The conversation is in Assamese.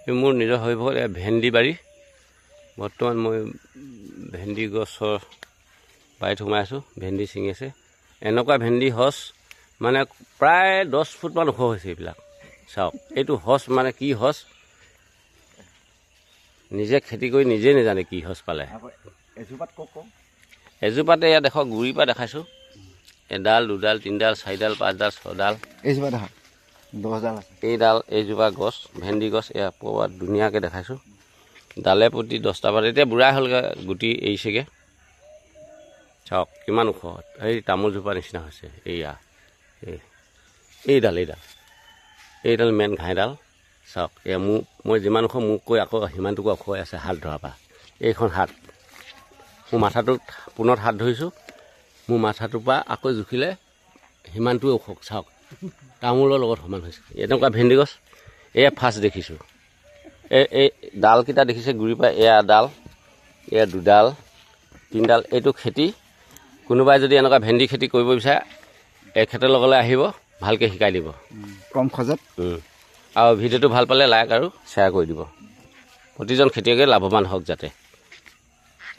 মোৰ নিজৰ হৈ গ'ল ভেন্দি বাৰী বৰ্তমান মই ভেন্দি গছৰ বাৰীত সোমাই আছোঁ ভেন্দি ছিঙি আছে এনেকুৱা ভেন্দি সচ মানে প্ৰায় 10 ফুটমান ওখ হৈছে এইবিলাক চাওক এইটো সচ মানে কি সচ নিজে খেতি কৰি নিজে নাজানে কি সচ পালে এজোপাতে ইয়াত দেখক গুৰিৰ পৰা দেখাইছোঁ এডাল দুডাল তিনিডাল চাৰিডাল পাঁচডাল ছডাল এইডাল এইজোপা গছ ভেন্দি গছ এয়া পোৱাত ধুনীয়াকৈ দেখাইছোঁ ডালে প্ৰতি 10টা পাত এতিয়া বুঢ়া হ'লগৈ গুটি এৰিছেগৈ চাওক কিমান ওখ এই তামোলজোপা নিচিনা হৈছে এইয়া এইডাল মেইন ঘাইডাল চাওক এয়া মই যিমান ওখ মোক কৈ আকৌ সিমানটুকু ওখ হৈ আছে হাত ধৰাৰ পৰা এইখন হাত মোৰ মাথাটোত পুনত হাত ধৰিছোঁ মোৰ মাথাটোৰ পৰা আকৌ জুখিলে সিমানটোৱে ওখ চাওক তামোলৰ লগত সমান হৈছে এনেকুৱা ভেন্দি গছ এয়া ফাৰ্ষ্ট দেখিছোঁ এই ডালকেইটা দেখিছে গুৰিৰ পৰা এয়া ডাল এয়া দুডাল তিনিডাল এইটো খেতি কোনোবাই যদি এনেকুৱা ভেন্দি খেতি কৰিব বিচাৰে এখেতৰ লগলৈ আহিব ভালকৈ শিকাই দিব কম খৰচত আৰু ভিডিঅ'টো ভাল পালে লাইক আৰু শ্বেয়াৰ কৰি দিব প্ৰতিজন খেতিয়কে লাভৱান হওক যাতে